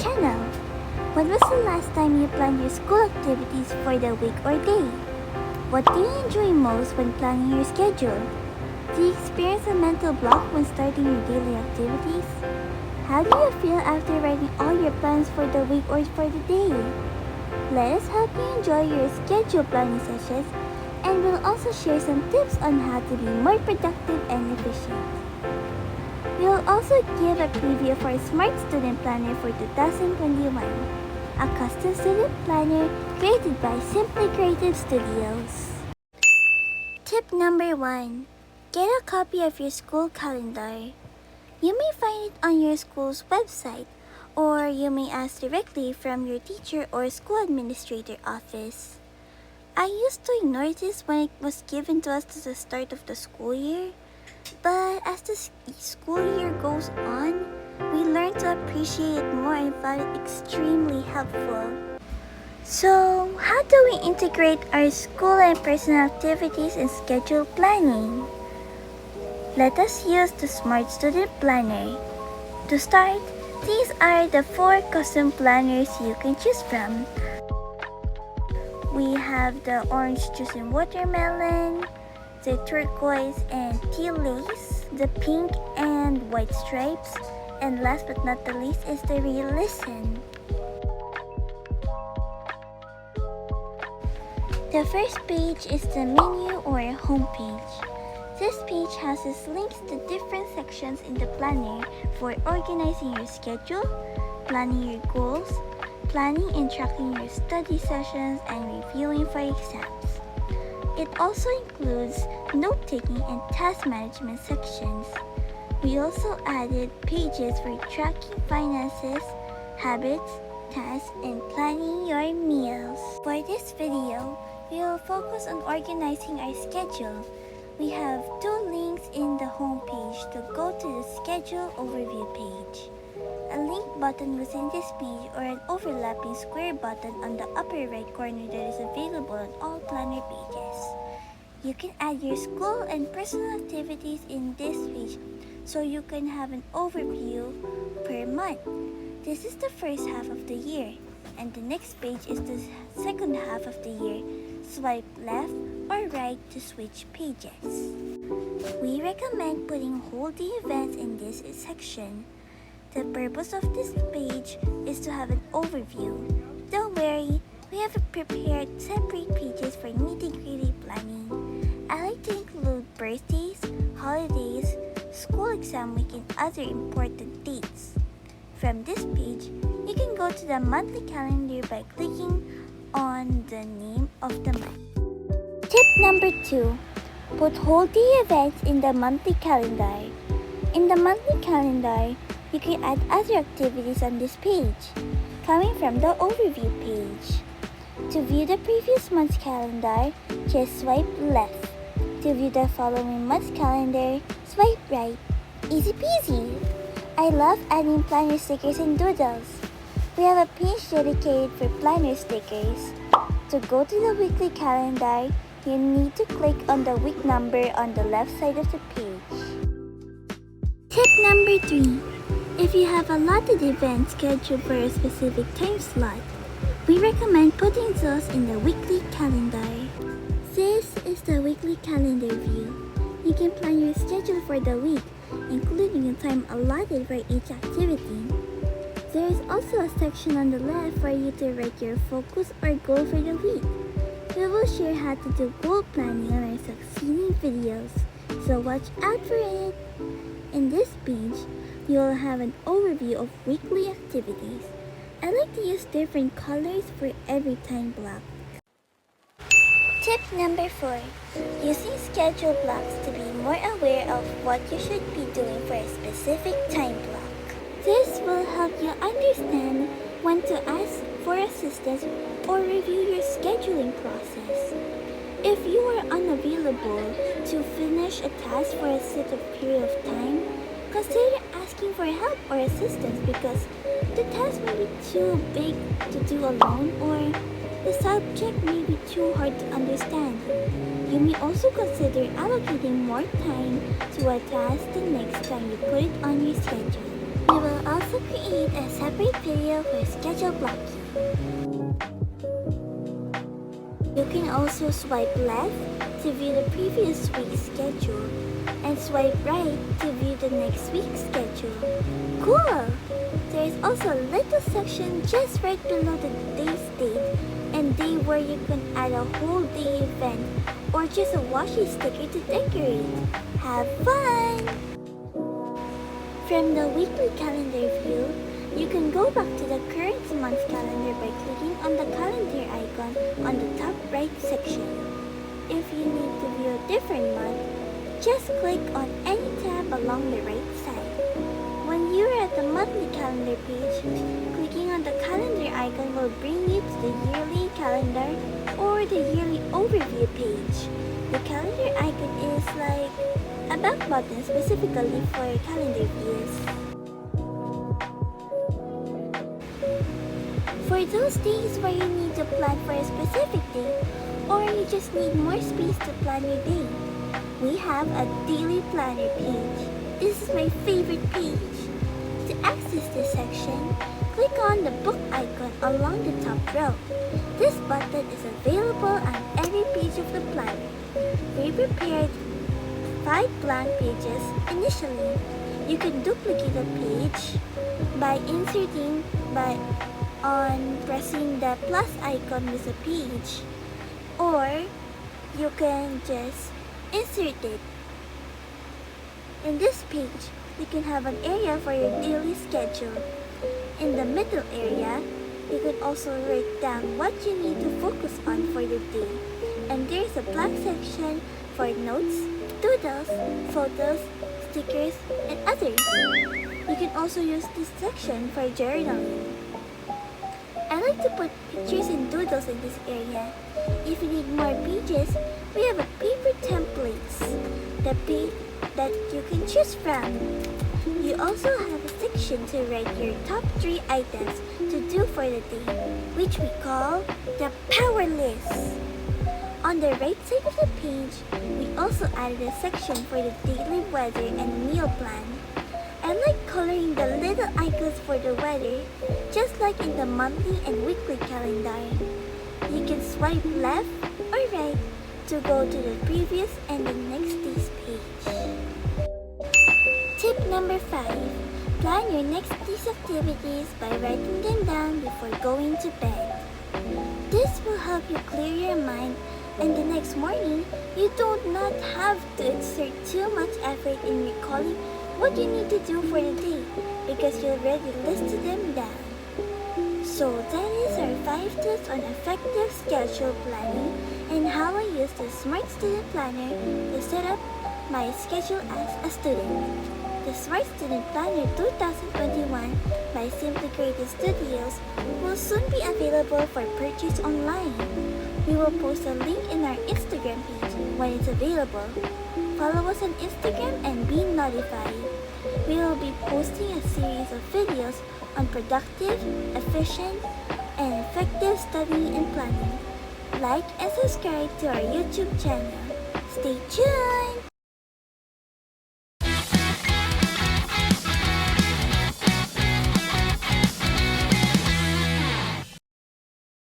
channel. When was the last time you planned your school activities for the week or day? What do you enjoy most when planning your schedule? Do you experience a mental block when starting your daily activities? How do you feel after writing all your plans for the week or for the day? Let us help you enjoy your schedule planning sessions, and we'll also share some tips on how to be more productive and efficient. We'll also give a preview of our Smart Student Planner for 2021, a custom student planner created by SimplyCreativePH. Tip number 1. Get a copy of your school calendar. You may find it on your school's website, or you may ask directly from your teacher or school administrator office. I used to ignore this when it was given to us at the start of the school year, but as the school year goes on, we learn to appreciate it more and find it extremely helpful. So, how do we integrate our school and personal activities in schedule planning? Let us use the Smart Student Planner. To start, these are the 4 custom planners you can choose from. We have the orange juice and watermelon, the turquoise and tea lace, the pink and white stripes, and last but not the least is the Re-Listen. The first page is the menu or home page. This page houses links to different sections in the planner for organizing your schedule, planning your goals, planning and tracking your study sessions, and reviewing for exams. It also includes note-taking and task management sections. We also added pages for tracking finances, habits, tasks, and planning your meals. For this video, we will focus on organizing our schedule. We have 2 links in the home page to go to the schedule overview page. A link button within this page or an overlapping square button on the upper right corner that is available on all planner pages. You can add your school and personal activities in this page so you can have an overview per month. This is the first half of the year, and the next page is the second half of the year. Swipe left or right to switch pages. We recommend putting whole day events in this section. The purpose of this page is to have an overview. Don't worry, we have prepared separate pages for nitty-gritty planning. I like to include birthdays, holidays, school exam week, and other important dates. From this page, you can go to the monthly calendar by clicking on the name of the month. Tip number 2. Put whole day events in the monthly calendar. In the monthly calendar, you can add other activities on this page, coming from the overview page. To view the previous month's calendar, just swipe left. To view the following month's calendar, swipe right. Easy peasy! I love adding planner stickers and doodles. We have a page dedicated for planner stickers. To go to the weekly calendar, you need to click on the week number on the left side of the page. Tip number 3. If you have allotted events scheduled for a specific time slot, we recommend putting those in the weekly calendar. This is the weekly calendar view. You can plan your schedule for the week, including the time allotted for each activity. There is also a section on the left for you to write your focus or goal for the week. We will share how to do goal planning on our succeeding videos, so watch out for it. In this page, you will have an overview of weekly activities. I like to use different colors for every time block. Tip number 4. Using schedule blocks to be more aware of what you should be doing for a specific time block. This will help you understand when to ask for assistance or review your scheduling process. If you are unavailable to finish a task for a certain period of time, consider asking for help or assistance because the task may be too big to do alone or the subject may be too hard to understand. You may also consider allocating more time to a task the next time you put it on your schedule. We will also also create a separate video for schedule blocking. You can also swipe left to view the previous week's schedule and swipe right to view the next week's schedule. Cool! There is also a little section just right below the today's date and day where you can add a whole day event or just a washi sticker to decorate. Have fun! From the weekly calendar view, you can go back to the current month's calendar by clicking on the calendar icon on the top right section. If you need to view a different month, just click on any tab along the right side. When you are at the monthly calendar page, clicking on the calendar icon will bring you to the yearly calendar or the yearly overview page. The calendar icon is like a back button specifically for calendar views. For those days where you need to plan for a specific day or you just need more space to plan your day, we have a daily planner page. This is my favorite page. To access this section, click on the book icon along the top row. This button is available on every page of the planner. We prepared 5 blank pages initially. You can duplicate a page by inserting on pressing the plus icon with a page, or you can just insert it. In this page, you can have an area for your daily schedule. In the middle area, you can also write down what you need to focus on for the day. And there's a blank section for notes, doodles, photos, stickers, and others. You can also use this section for journaling. I like to put pictures and doodles in this area. If you need more pages, we have a paper templates that you can choose from. You also have a section to write your top 3 items to do for the day, which we call the power list. On the right side of the page, we also added a section for the daily weather and meal plan. I like coloring the little icons for the weather, just like in the monthly and weekly calendar. You can swipe left or right to go to the previous and the next day's page. Tip number 5. Plan your next day's activities by writing them down before going to bed. This will help you clear your mind, and the next morning, you don't not have to exert too much effort in recalling what you need to do for the day because you already listed them down. So that is our 5 tips on effective schedule planning and how I use the Smart Student Planner to set up my schedule as a student. The Smart Student Planner 2021 by SimplyCreative Studios will soon be available for purchase online. We will post a link in our Instagram page when it's available. Follow us on Instagram and be notified. We will be posting a series of videos on productive, efficient, and effective studying and planning. Like and subscribe to our YouTube channel. Stay tuned!